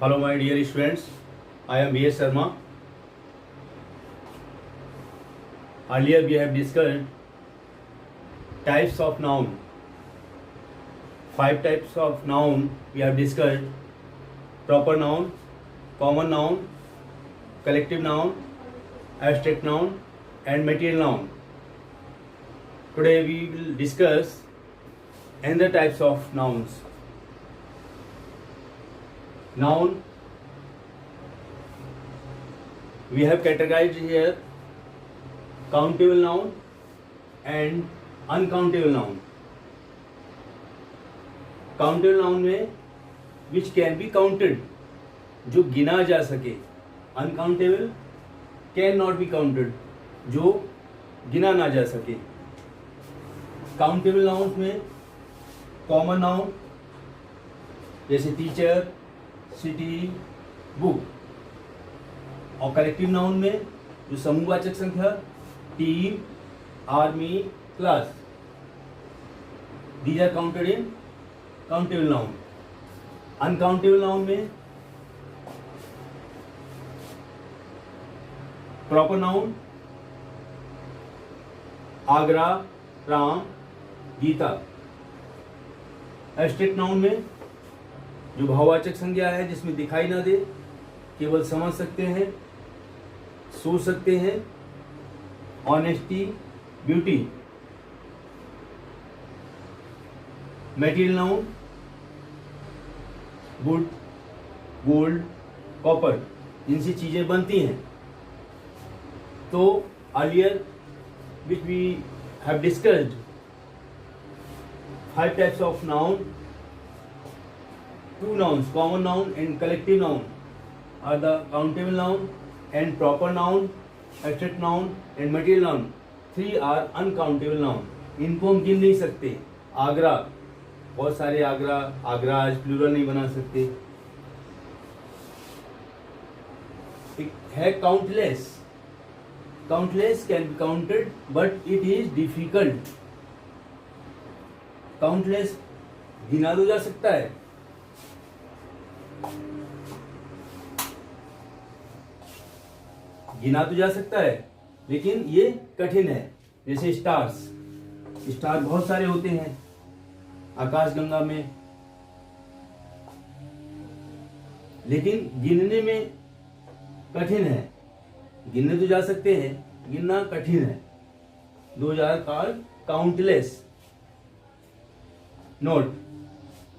Hello my dear students, I am B.S. Sharma. Earlier we have discussed types of noun. 5 types of noun we have discussed: proper noun, common noun, collective noun, abstract noun and material noun. Today we will discuss another types of nouns. Noun, we have categorized here countable noun and uncountable noun. Countable noun में which can be counted, जो गिना जा सके. Uncountable can not be counted, जो गिना ना जा सके. Countable nouns में common noun जैसे टीचर, सिटी, बुक, और कलेक्टिव नाउन में जो समूहवाचक संख्या team, army, class, these are counted in countable noun. Uncountable noun में proper noun Agra, Ram, Gita. Abstract noun में जो भाववाचक संज्ञा है जिसमें दिखाई ना दे, केवल समझ सकते हैं, सोच सकते हैं. Honesty, beauty. Material noun wood, gold, copper, इनसे चीजें बनती हैं. तो earlier which we have discussed 5 types of noun. 2 nouns, common noun and collective noun, are the countable noun and proper noun, abstract noun and material noun. 3 are uncountable noun. इनको हम गिन नहीं सकते. आगरा, बहुत सारे आगरा, आगराज प्लूरल नहीं बना सकते. है countless. Countless can be counted but it is difficult. Countless गिना तो जा सकता है, गिना तो जा सकता है, लेकिन ये कठिन है. जैसे स्टार्स, स्टार बहुत सारे होते हैं आकाशगंगा में, लेकिन गिनने में कठिन है. गिनने तो जा सकते हैं, गिनना कठिन है. Those are called countless. Note,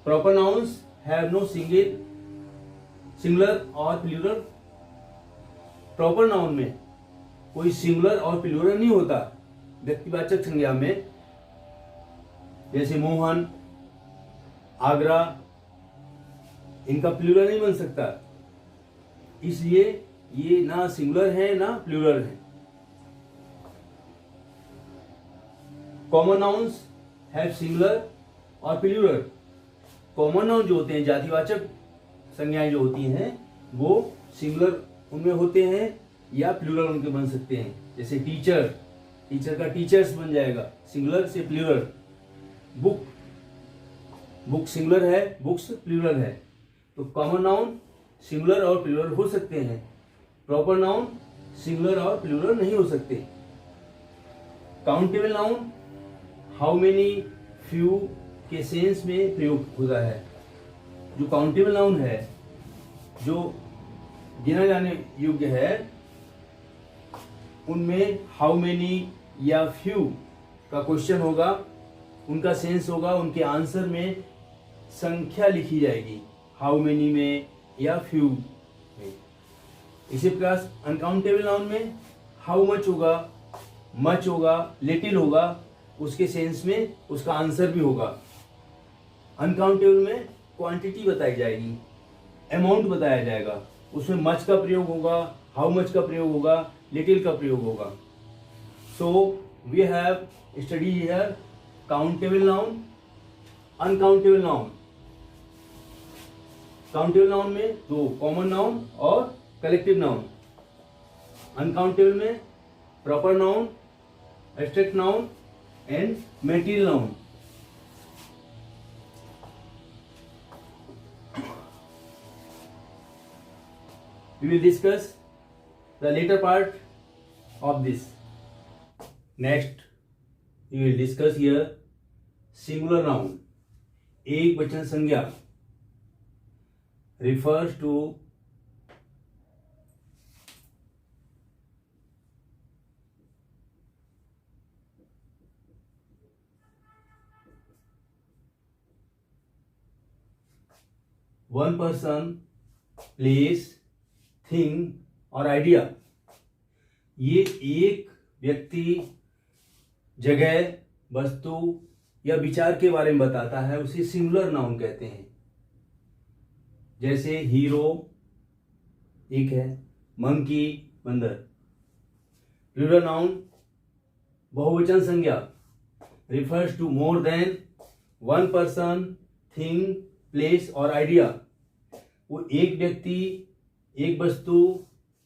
proper nouns have no singular और प्लूरल. प्रॉपर नाउन में कोई सिंगुलर और प्लूरल नहीं होता. व्यक्तिवाचक संज्ञा में जैसे मोहन, आगरा, इनका प्लूरल नहीं बन सकता, इसलिए ये ना सिंगुलर है ना प्लूरल है. कॉमन नाउन्स हैव सिंगुलर और प्लूरल. कॉमन नाउन जो होते हैं, जातिवाचक संज्ञाएं जो होती हैं, वो सिंगुलर उनमें होते हैं या प्लूरल उनके बन सकते हैं. जैसे टीचर, टीचर का टीचर्स बन जाएगा, सिंगुलर से प्लूरल. बुक, बुक सिंगुलर है, बुक्स प्लूरल है. तो कॉमन नाउन सिंगुलर और प्लूरल हो सकते हैं. प्रॉपर नाउन सिंगुलर और प्लूरल नहीं हो सकते. Countable noun how many, few के सेंस में प्रयोग होता है. जो काउंटेबल नाउन है, जो गिना जाने योग्य है, उनमें हाउ मेनी या फ्यू का क्वेश्चन होगा, उनका सेंस होगा, उनके आंसर में संख्या लिखी जाएगी, हाउ मेनी में या फ्यू में. इसी प्रकार अनकाउंटेबल नाउन में हाउ मच होगा, मच होगा, लिटिल होगा, उसके सेंस में उसका आंसर भी होगा. अनकाउंटेबल में क्वांटिटी बताई जाएगी, अमाउंट बताया जाएगा, उसमें मच का प्रयोग होगा, हाउ मच का प्रयोग होगा, लिटिल का प्रयोग होगा. So we have study here countable noun, uncountable noun. Countable noun में 2 कॉमन नाउन और कलेक्टिव नाउन. अनकाउंटेबल में proper noun, abstract noun and material noun. We will discuss the later part of this. Next, we will discuss here singular noun. एक वचन संज्ञा refers to one person, place, thing और idea. ये एक व्यक्ति, जगह, वस्तु या विचार के बारे में बताता है, उसे सिंगुलर नाउन कहते हैं. जैसे हीरो एक है, मंकी बंदर. प्लूरल नाउन बहुवचन संज्ञा refers to more than one person, thing, place और आइडिया. वो एक व्यक्ति, एक वस्तु,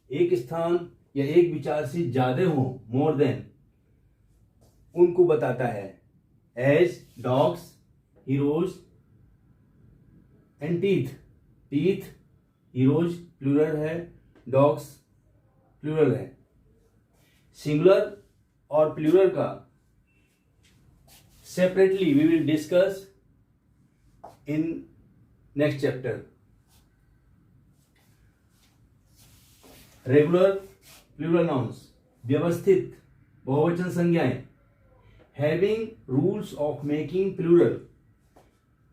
एक स्थान या एक विचार से ज्यादा हो, मोर देन, उनको बताता है. As dogs, heroes and teeth. Teeth heroes plural है, डॉग्स प्लूरल है. सिंगुलर और प्लूरल का separately we will discuss in next chapter. Regular plural nouns व्यवस्थित बहुवचन संज्ञाएं having rules of making plural.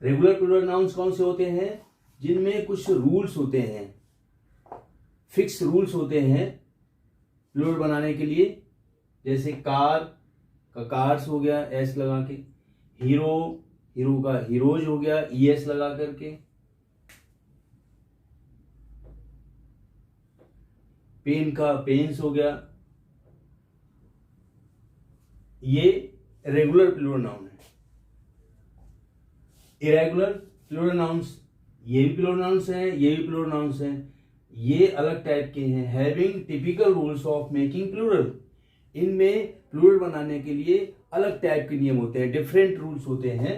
Regular plural nouns कौन से होते हैं? जिनमें कुछ रूल्स होते हैं, फिक्स रूल्स होते हैं प्लूरल बनाने के लिए. जैसे कार का कार्स हो गया एस लगा के, हीरो हीरो का हीरोज हो गया ईएस लगा करके, पेन का पेन्स हो गया. ये रेगुलर प्लूरल नाउन है. इरेगुलर प्लूरल नाउन्स ये भी प्लूरल नाउन्स हैं, ये भी प्लूरल नाउन्स हैं. ये अलग टाइप के हैं. Having typical rules of making plural. इनमें प्लूरल बनाने के लिए अलग टाइप के नियम होते हैं, डिफरेंट रूल्स होते हैं.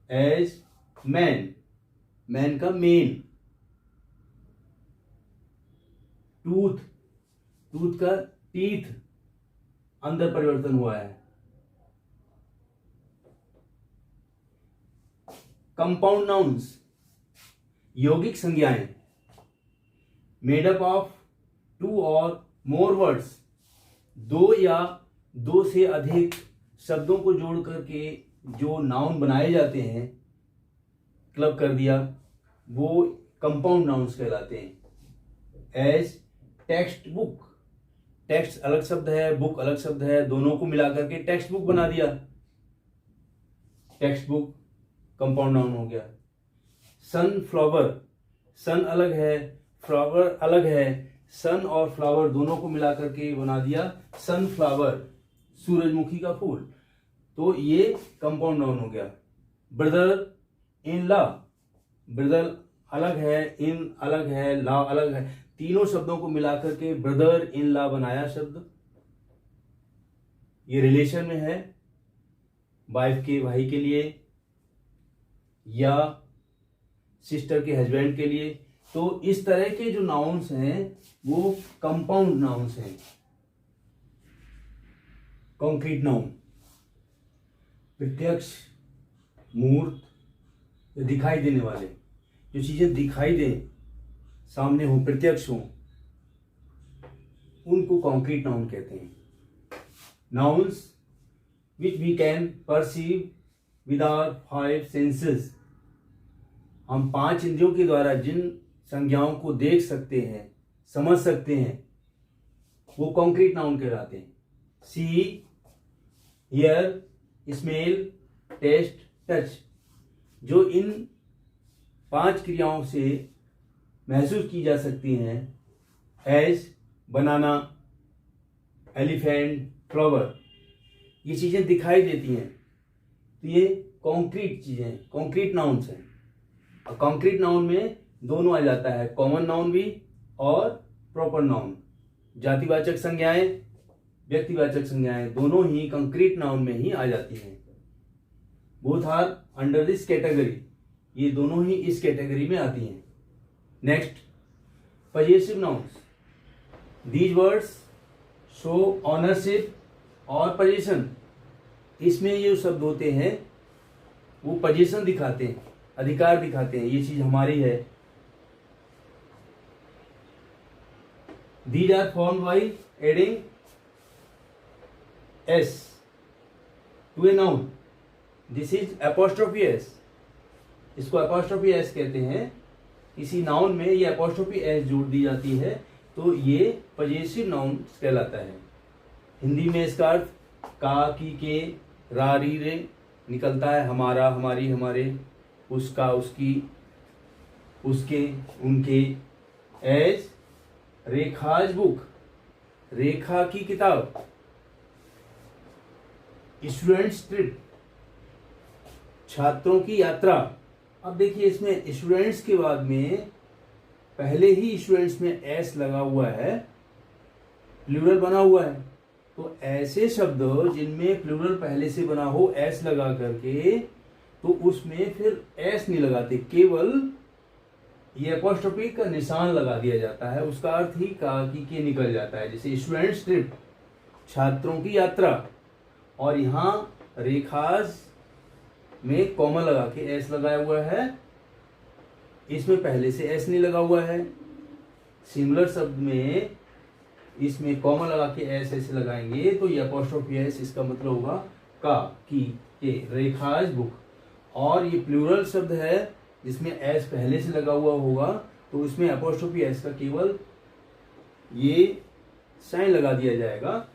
एज मैन, मैन का मेन. टूथ, टूथ का टीथ अंदर परिवर्तन हुआ है. कंपाउंड नाउन्स यौगिक संज्ञाएं मेड अप ऑफ टू और मोर वर्ड्स. दो या दो से अधिक शब्दों को जोड़ करके जो नाउन बनाए जाते हैं, क्लब कर दिया, वो कंपाउंड नाउन्स कहलाते हैं. As text book. टेक्स्ट अलग शब्द है, बुक अलग शब्द है, दोनों को मिलाकर के टेक्स्ट बुक बना दिया. टेक्स्ट बुक कंपाउंड नाउन हो गया. सनफ्लावर, सन अलग है, फ्लावर अलग है. सन और फ्लावर दोनों को मिलाकर के बना दिया सनफ्लावर, सूरजमुखी का फूल. तो ये कंपाउंड नाउन हो गया. ब्रदर इन लॉ, ब्रदर अलग है, इन अलग है, लॉ अलग है. तीनों शब्दों को मिलाकर के ब्रदर इन लॉ बनाया शब्द. ये रिलेशन में है, वाइफ के भाई के लिए या सिस्टर के हस्बैंड के लिए. तो इस तरह के जो नाउन्स हैं वो कंपाउंड नाउन्स हैं. कॉन्क्रीट नाउन प्रत्यक्ष, मूर्त, दिखाई देने वाले, जो चीजें दिखाई दें, सामने हो, प्रत्यक्ष हो, उनको कॉन्क्रीट नाउन कहते हैं. Nouns which we can perceive with our 5 senses. हम 5 इंद्रियों के द्वारा जिन संज्ञाओं को देख सकते हैं, समझ सकते हैं, वो कॉन्क्रीट नाउन कहलाते हैं. सी, हियर, स्मेल, टेस्ट, टच. जो इन 5 क्रियाओं से महसूस की जा सकती हैं. As banana, elephant, flower. ये चीजें दिखाई देती हैं, तो ये कॉन्क्रीट चीजें, कॉन्क्रीट नाउन्स हैं. और कॉन्क्रीट नाउन में दोनों आ जाता है, कॉमन नाउन भी और प्रॉपर नाउन. जातिवाचक संज्ञाएं, व्यक्तिवाचक संज्ञाएं दोनों ही कंक्रीट नाउन में ही आ जाती हैं. Both are under this category. ये दोनों ही इस कैटेगरी में आती हैं. Next, possessive nouns. These words show ownership और possession. इसमें ये शब्द होते हैं वो पोजीशन दिखाते हैं, अधिकार दिखाते हैं, ये चीज हमारी है. These are formed by adding s to a noun. This is apostrophe s. इसको apostrophe s कहते हैं. किसी नाउन में ये apostrophe s जोड़ दी जाती है तो ये possessive नाउन कहलाता है. हिंदी में इसका अर्थ का, की, के, रा, री, रे निकलता है. हमारा, हमारी, हमारे, उसका, उसकी, उसके, उनके. एज रेखाज बुक, रेखा की किताब. स्टूडेंट्स ट्रिप, छात्रों की यात्रा. अब देखिए इसमें स्टूडेंट्स के बाद में पहले ही स्टूडेंट्स में एस लगा हुआ है, प्लूरल बना हुआ है. तो ऐसे शब्द जिनमें प्लूरल पहले से बना हो एस लगा करके, तो उसमें फिर एस नहीं लगाते, केवल ये अपॉस्ट्रोफी का निशान लगा दिया जाता है. उसका अर्थ ही का, की, के निकल जाता है. जैसे स्टूडेंट्स ट्रिप, छात्रों की यात्रा. और यहाँ रेखाज में कॉमा लगा के एस लगाया हुआ है, इसमें पहले से एस नहीं लगा हुआ है. सिमिलर शब्द में इसमें कॉमा लगा के एस ऐसे लगाएंगे तो ये अपॉस्ट्रोफी एस, इसका मतलब होगा का, की, के. रेखाज बुक. और ये प्लूरल शब्द है जिसमें एस पहले से लगा हुआ होगा तो इसमें अपॉस्ट्रोफी एस का केवल ये साइन लगा दिया जाएगा,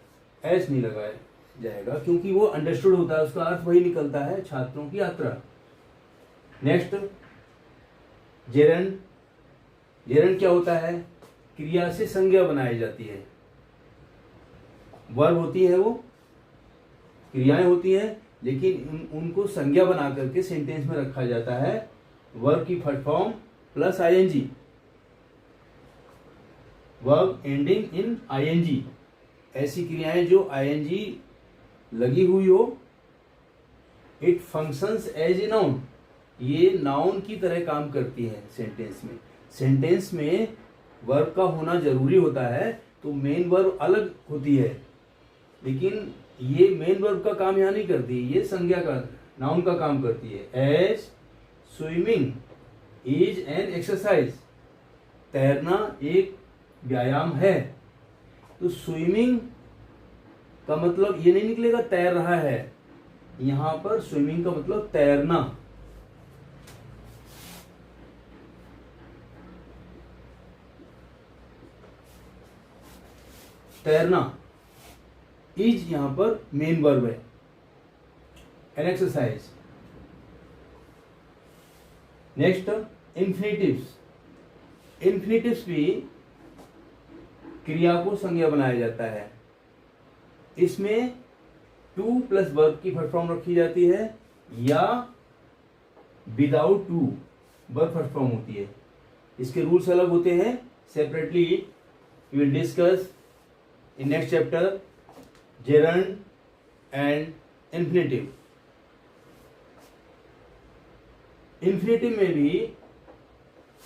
एस नहीं लगाया जाएगा, क्योंकि वो अंडरस्टूड होता है, उसका अर्थ वही निकलता है, छात्रों की यात्रा. Next gerund. जेरंड क्या होता है? क्रिया से संज्ञा बनाई जाती है. वर्ब होती है, वो क्रियाएं होती हैं, लेकिन उनको संज्ञा बना करके सेंटेंस में रखा जाता है. वर्ब की first form plus ING, verb ending in ING. ऐसी क्रियाएं जो आईएनजी लगी हुई हो. It functions as a noun, ये नाउन की तरह काम करती है सेंटेंस में. सेंटेंस में वर्ब का होना जरूरी होता है, तो मेन वर्ब अलग होती है, लेकिन ये मेन वर्ब का काम यहाँ नहीं करती, ये संज्ञा का, नाउन का काम करती है. As swimming is an exercise, तैरना एक व्यायाम है. तो स्विमिंग का मतलब ये नहीं निकलेगा तैर रहा है, यहां पर स्विमिंग का मतलब तैरना. तैरना. इज यहां पर मेन वर्ब है. An exercise. Next infinitives. Infinitives भी क्रिया को संज्ञा बनाया जाता है. इसमें टू प्लस वर्ब की फर्स्ट फॉर्म रखी जाती है या without to verb first form होती है. इसके रूल्स अलग होते हैं, separately we will discuss in next chapter. Gerund and infinitive. Infinitive में भी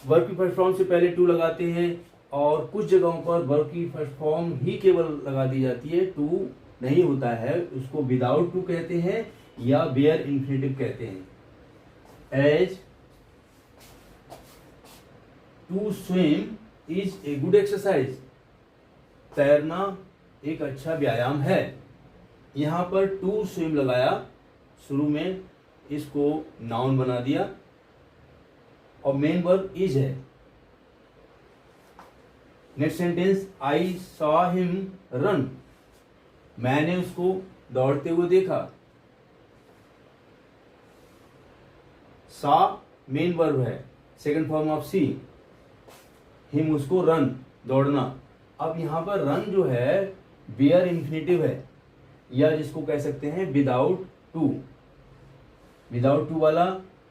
वर्ब की फर्स्ट फॉर्म से पहले टू लगाते हैं, और कुछ जगहों पर वर्ब की फर्स्ट फॉर्म ही केवल लगा दी जाती है, टू नहीं होता है. उसको विदाउट टू कहते हैं या बेयर इन्फिनेटिव कहते हैं. As to swim is a good exercise, तैरना एक अच्छा व्यायाम है. यहां पर टू स्विम लगाया शुरू में, इसको नाउन बना दिया, और मेन वर्ब इज है. Next sentence I saw him run, मैंने उसको दौड़ते हुए देखा. सा मेन वर्ब है, second form of see. Him उसको रन, दौड़ना. अब यहां पर रन जो है बेयर इन्फिनेटिव है, या जिसको कह सकते हैं विदाउट टू. विदाउट टू वाला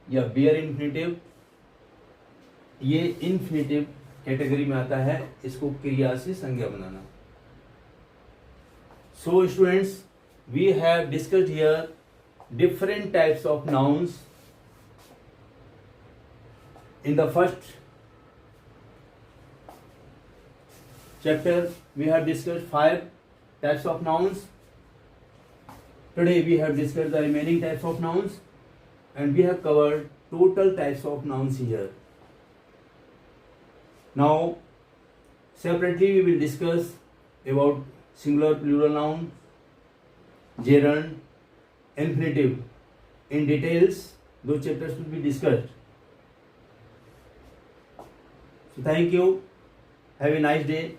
या बेयर इन्फिनेटिव, ये इन्फिनेटिव कैटेगरी में आता है. इसको क्रिया से संज्ञा बनाना. So students, we have discussed here different types of nouns. In the first chapter we have discussed 5 types of nouns. Today we have discussed the remaining types of nouns, and we have covered total types of nouns here. Now separately we will discuss about singular plural noun, gerund, infinitive. In details, those chapters will be discussed. So thank you. Have a nice day.